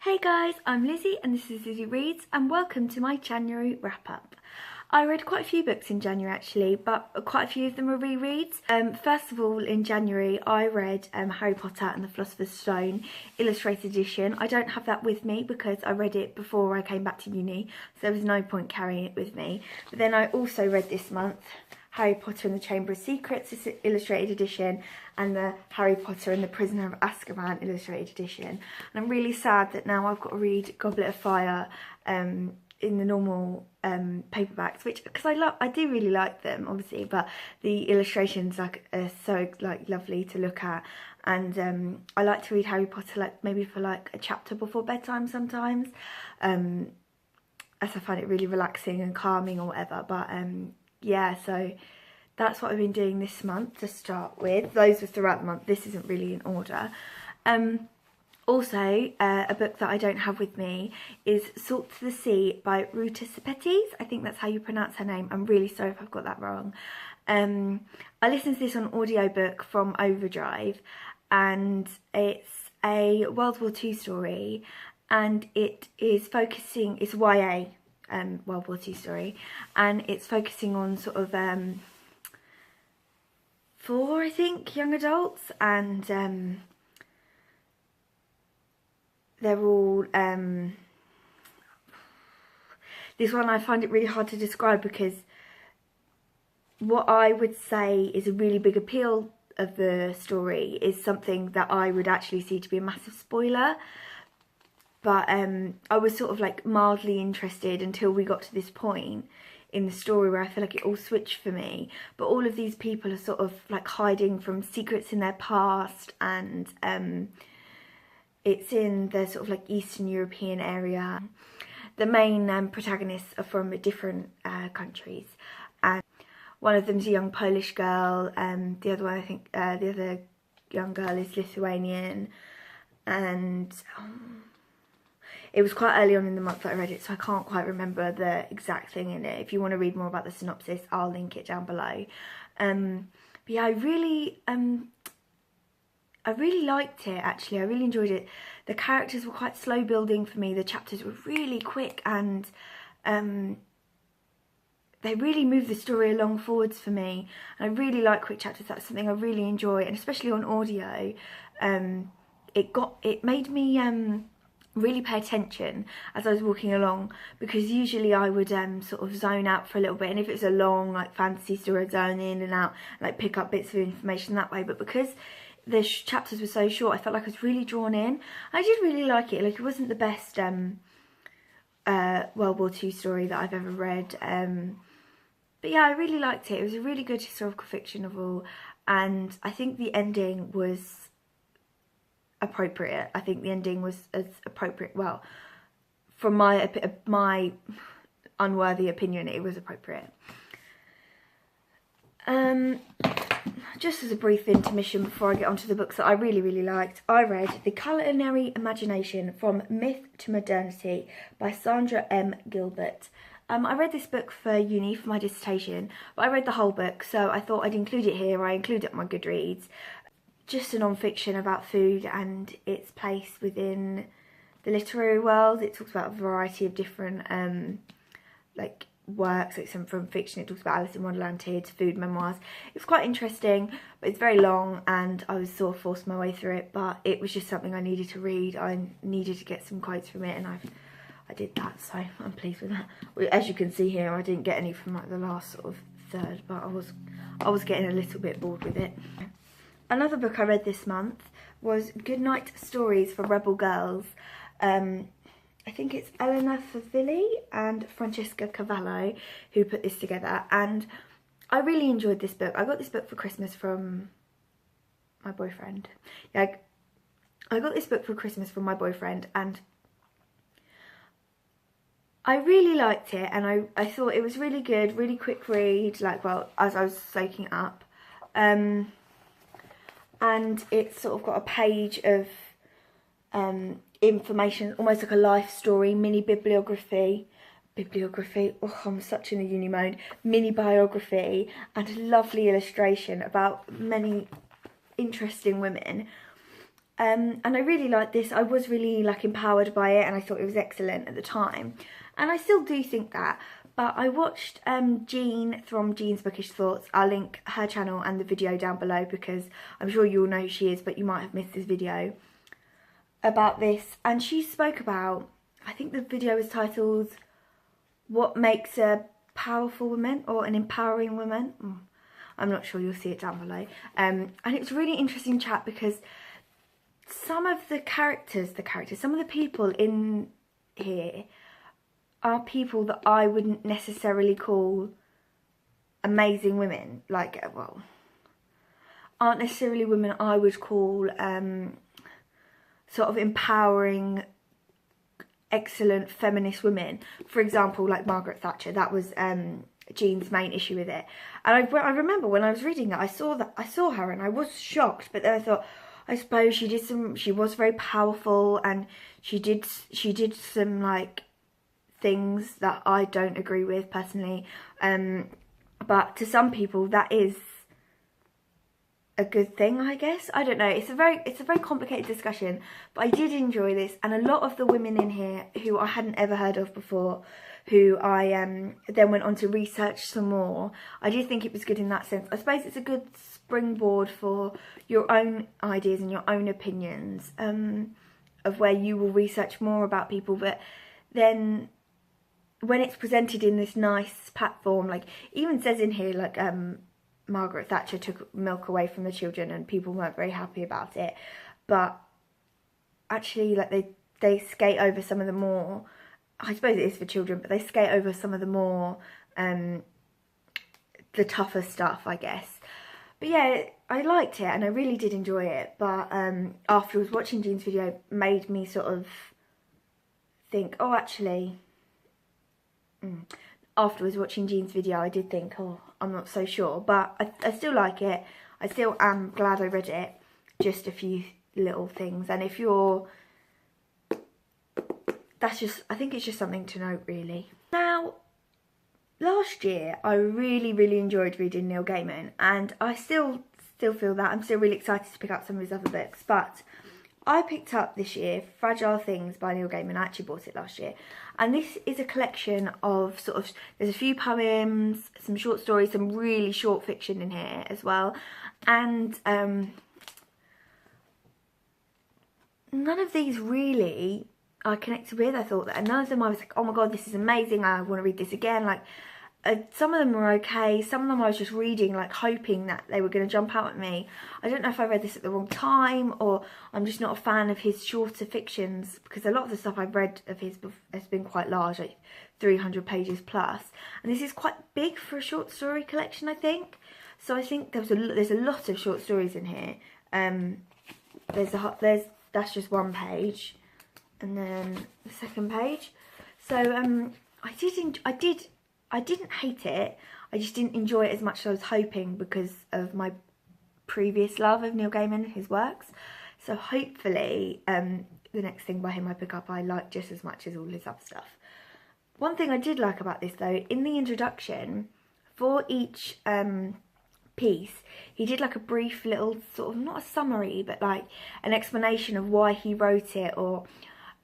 Hey guys, I'm Lizzie and this is Lizzie Reads and welcome to my January wrap up. I read quite a few books in January actually, but quite a few of them are rereads. First of all, in January I read Harry Potter and the Philosopher's Stone illustrated edition. I don't have that with me because I read it before I came back to uni, so there was no point carrying it with me. But then I also read this month Harry Potter and the Chamber of Secrets illustrated edition and the Harry Potter and the Prisoner of Azkaban illustrated edition. And I'm really sad that now I've got to read Goblet of Fire in the normal paperbacks, which because I do really like them obviously, but the illustrations are so lovely to look at, and I like to read Harry Potter maybe for a chapter before bedtime sometimes, as I find it really relaxing and calming or whatever. But yeah, so that's what I've been doing this month to start with. Those were throughout the month. This isn't really in order. Also, a book that I don't have with me is Salt to the Sea by Ruta Sepetys. I think that's how you pronounce her name. I'm really sorry if I've got that wrong. I listened to this on audiobook from Overdrive, and it's a World War II story, and it is focusing, it's YA World War II story, and it's focusing on sort of 4, I think, young adults, and they're all this one I find it really hard to describe, because what I would say is a really big appeal of the story is something that I would actually see to be a massive spoiler. But I was sort of mildly interested until we got to this point in the story where I feel like it all switched for me. But all of these people are sort of hiding from secrets in their past, and it's in the sort of Eastern European area. The main protagonists are from different countries, and one of them's a young Polish girl, the other one, I think, the other young girl is Lithuanian, and it was quite early on in the month that I read it, so I can't quite remember the exact thing in it. If you want to read more about the synopsis, I'll link it down below. But yeah, I really liked it actually. I really enjoyed it. The characters were quite slow building for me. The chapters were really quick, and they really moved the story along forwards for me. And I really like quick chapters. That's something I really enjoy, and especially on audio. It made me really pay attention as I was walking along, because usually I would sort of zone out for a little bit, and if it was a long fantasy story, I'd zone in and out, pick up bits of information that way. But because the chapters were so short, I felt like I was really drawn in. I did really like it. It wasn't the best World War II story that I've ever read, but yeah, I really liked it. It was a really good historical fiction novel, and I think the ending was appropriate. I think the ending was as appropriate, well, from my unworthy opinion, it was appropriate. Just as a brief intermission before I get onto the books that I really liked, I read The Culinary Imagination From Myth to Modernity by Sandra M. Gilbert. I read this book for uni for my dissertation, but I read the whole book, so I thought I'd include it here. I include it on my Goodreads. Just a non-fiction about food and its place within the literary world. It talks about a variety of different works, some from fiction. It talks about Alice in Wonderland here to food memoirs. It was quite interesting, but it's very long, and I was sort of forced my way through it, but it was just something I needed to read. I needed to get some quotes from it, and I did that, so I'm pleased with that. As you can see here, I didn't get any from the last sort of third, but I was getting a little bit bored with it. Another book I read this month was Goodnight Stories for Rebel Girls. I think it's Eleanor Favilli and Francesca Cavallo who put this together, and I really enjoyed this book. I got this book for Christmas from my boyfriend. Yeah, I got this book for Christmas from my boyfriend, and I really liked it, and I thought it was really good, really quick read, as I was soaking it up. And it's sort of got a page of information, almost like a life story, mini bibliography, oh, I'm such in a uni mode, mini biography, and a lovely illustration about many interesting women. And I really liked this. I was really like empowered by it, and I thought it was excellent at the time, and I still do think that. But I watched Jean from Jean's Bookish Thoughts. I'll link her channel and the video down below because I'm sure you all know who she is, but you might have missed this video about this. And she spoke about, I think the video was titled "What Makes a Powerful Woman" or "An Empowering Woman." I'm not sure, you'll see it down below. And it's a really interesting chat because some of the characters, some of the people in here are people that I wouldn't necessarily call amazing women. Like, well, aren't necessarily women I would call sort of empowering, excellent feminist women. For example, like Margaret Thatcher. That was Jean's main issue with it. And I remember when I was reading it, I saw her and I was shocked. But then I thought, I suppose she was very powerful, and she did some like things that I don't agree with personally. But to some people that is a good thing, I guess. I don't know. It's a very complicated discussion, but I did enjoy this, and a lot of the women in here who I hadn't ever heard of before, who I then went on to research some more. I did think it was good in that sense. I suppose it's a good springboard for your own ideas and your own opinions of where you will research more about people. But then when it's presented in this nice platform, like even says in here, like Margaret Thatcher took milk away from the children and people weren't very happy about it, but actually like they skate over some of the more, I suppose it is for children, but they skate over some of the more the tougher stuff, I guess. But yeah, I liked it and I really did enjoy it. But afterwards, watching Jean's video made me sort of think, oh, actually, afterwards watching Jean's video, I did think, oh, I'm not so sure. But I still like it. I still am glad I read it. Just a few little things. And if you're, I think it's just something to note, really. Now, last year, I really enjoyed reading Neil Gaiman, and I still feel that. I'm still really excited to pick up some of his other books, but I picked up this year Fragile Things by Neil Gaiman. I actually bought it last year, and this is a collection of sort of, there's a few poems, some short stories, some really short fiction in here as well, and none of these really I connected with. I thought that, and none of them I was like, oh my god, this is amazing, I want to read this again. Like some of them were okay, some of them I was just reading like hoping that they were going to jump out at me. I don't know if I read this at the wrong time, or I'm just not a fan of his shorter fictions, because a lot of the stuff I've read of his has been quite large, like 300 pages plus, and this is quite big for a short story collection, I think. So I think there's a lot of short stories in here. That's just one page, and then the second page. So I didn't hate it. I just didn't enjoy it as much as I was hoping because of my previous love of Neil Gaiman and his works. So hopefully the next thing by him I pick up I like just as much as all his other stuff. One thing I did like about this though, in the introduction, for each piece, he did like a brief little sort of, not a summary, but like an explanation of why he wrote it, or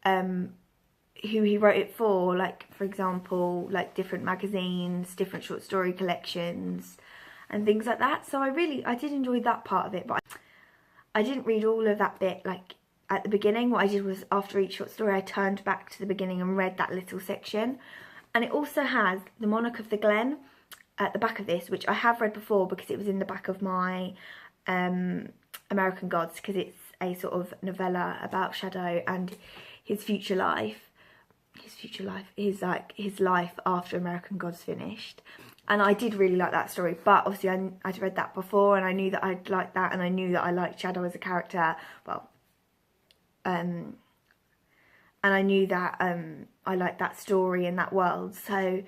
who he wrote it for, like for example like different magazines, different short story collections and things like that. So I did enjoy that part of it, but I didn't read all of that bit like at the beginning. What I did was after each short story I turned back to the beginning and read that little section. And it also has the Monarch of the Glen at the back of this, which I have read before because it was in the back of my American Gods, because it's a sort of novella about Shadow and his future life. His life after American Gods finished. And I did really like that story, but obviously I'd read that before and I knew that I'd like that, and I knew that I liked Shadow as a character, well, and I knew that I liked that story and that world. So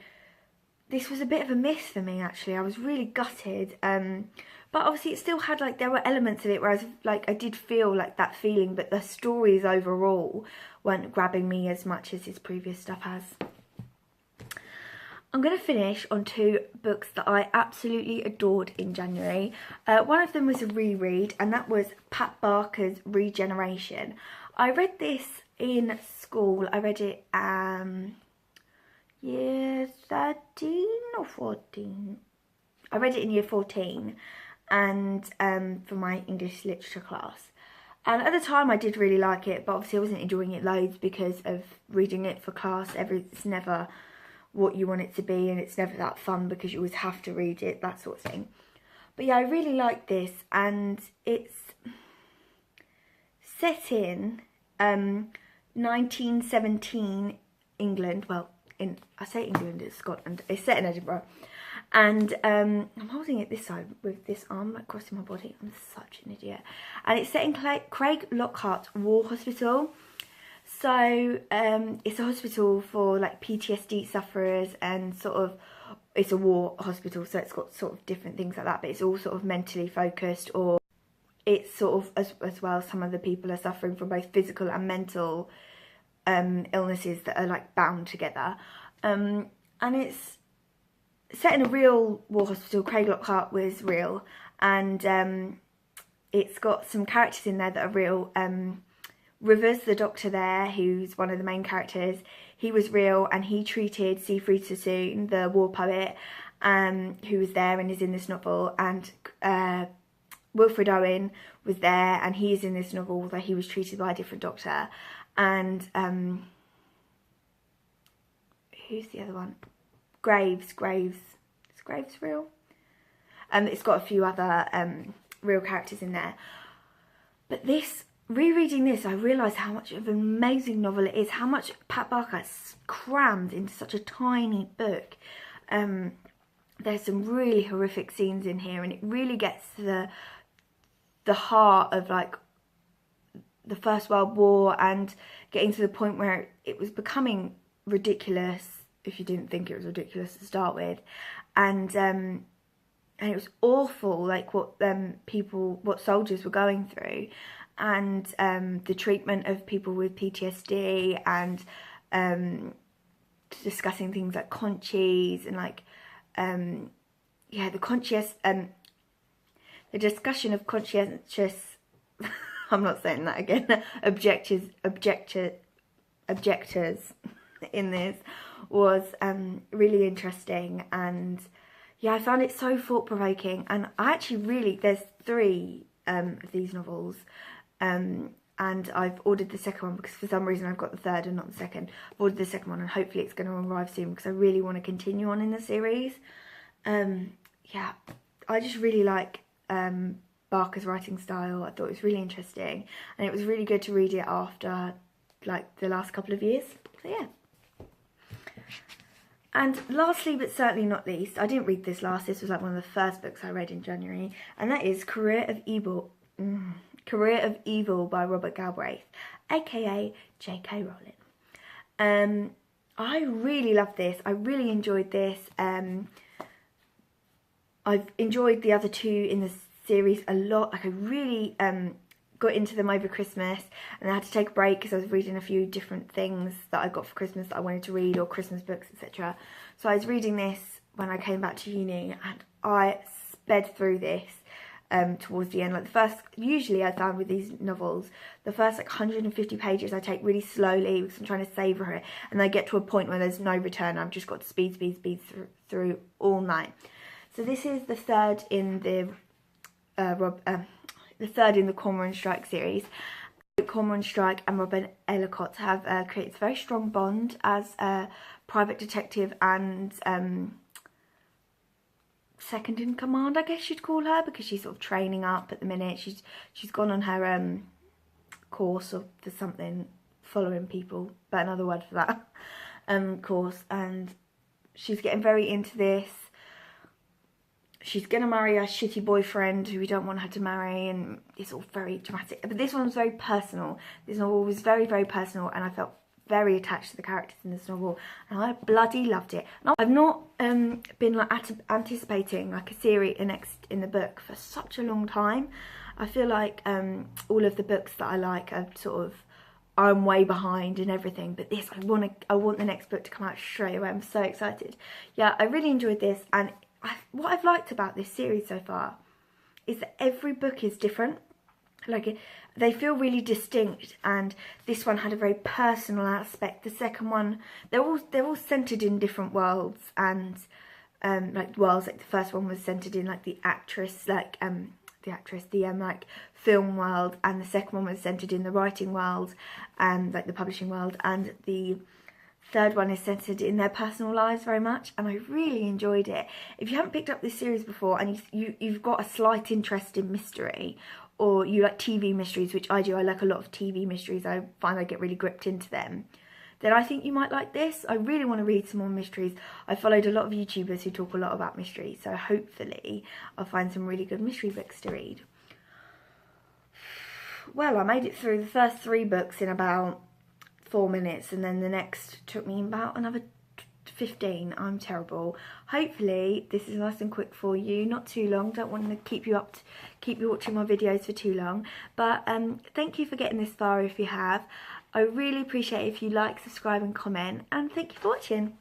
this was a bit of a miss for me, actually. I was really gutted, but obviously it still had, like, there were elements of it where I did feel like that feeling, but the stories overall weren't grabbing me as much as his previous stuff has. I'm going to finish on two books that I absolutely adored in January. One of them was a reread, and that was Pat Barker's Regeneration. I read this in school. I read it year 13 or 14. I read it in year 14 and for my English literature class. And at the time I did really like it, but obviously I wasn't enjoying it loads because of reading it for class. It's never what you want it to be, and it's never that fun because you always have to read it, that sort of thing. But yeah, I really like this, and it's set in 1917 England. Well, I say England, it's Scotland. It's set in Edinburgh. And I'm holding it this side with this arm like crossing my body. I'm such an idiot. And it's set in Craig Lockhart's War Hospital. So it's a hospital for like PTSD sufferers, and sort of it's a war hospital, so it's got sort of different things like that, but it's all sort of mentally focused, or it's sort of as well some of the people are suffering from both physical and mental illnesses that are like bound together. And it's set in a real war hospital. Craig Lockhart was real, and it's got some characters in there that are real. Rivers, the doctor there, who's one of the main characters, he was real, and he treated Siegfried Sassoon, the war poet, who was there and is in this novel, and Wilfred Owen was there, and he is in this novel, although he was treated by a different doctor. And who's the other one? Graves. Is Graves real? It's got a few other real characters in there. But rereading this, I realised how much of an amazing novel it is, how much Pat Barker crammed into such a tiny book. There's some really horrific scenes in here, and it really gets to the heart of like the First World War, and getting to the point where it was becoming ridiculous if you didn't think it was ridiculous to start with, and it was awful, like what soldiers were going through, and the treatment of people with PTSD, and discussing things like conchies, and like yeah, the discussion of conscientious I'm not saying that again objectors in this was really interesting. And yeah, I found it so thought-provoking, and I actually really, there's 3 of these novels, and I've ordered the second one because for some reason I've got the third and not the second. I've ordered the second one, and hopefully it's going to arrive soon because I really want to continue on in the series. Yeah, I just really like Barker's writing style. I thought it was really interesting, and it was really good to read it after like the last couple of years. So yeah. And lastly, but certainly not least, I didn't read this last. This was like one of the first books I read in January, and that is Career of Evil by Robert Galbraith, aka J.K. Rowling. I really loved this. I really enjoyed this. I've enjoyed the other 2 in the series a lot. Like I really got into them over Christmas, and I had to take a break because I was reading a few different things that I got for Christmas that I wanted to read, or Christmas books, etc. So I was reading this when I came back to uni, and I sped through this towards the end. Like usually I found with these novels, the first like 150 pages I take really slowly because I'm trying to savour it, and I get to a point where there's no return. I've just got to speed through all night. So this is the third in the Cormoran Strike series. Cormoran Strike and Robin Ellicott have created a very strong bond as a private detective and second in command, I guess you'd call her, because she's sort of training up at the minute. She's gone on her course or for something, following people, but another word for that course, and she's getting very into this. She's going to marry a shitty boyfriend who we don't want her to marry, and it's all very dramatic. But this one was very personal. This novel was very, very personal, and I felt very attached to the characters in this novel, and I bloody loved it. And I've not been like anticipating like a series next in the book for such a long time. I feel like all of the books that I like are sort of I'm way behind and everything, but this, I want the next book to come out straight away. I'm so excited. Yeah, I really enjoyed this, and what I've liked about this series so far is that every book is different. Like, they feel really distinct, and this one had a very personal aspect. The second one, they're all centered in different worlds, and like worlds. Like the first one was centered in like the film world, and the second one was centered in the writing world and like the publishing world, and the third one is centered in their personal lives very much, and I really enjoyed it. If you haven't picked up this series before and you've got a slight interest in mystery, or you like TV mysteries, which I do, I like a lot of TV mysteries, I find I get really gripped into them, then I think you might like this. I really want to read some more mysteries. I followed a lot of YouTubers who talk a lot about mysteries, so hopefully I'll find some really good mystery books to read. Well, I made it through the first 3 books in about 4 minutes, and then the next took me about another 15. I'm terrible. Hopefully this is nice and quick for you, not too long. Don't want to keep you watching my videos for too long, but thank you for getting this far if you have. I really appreciate it if you like, subscribe and comment, and thank you for watching.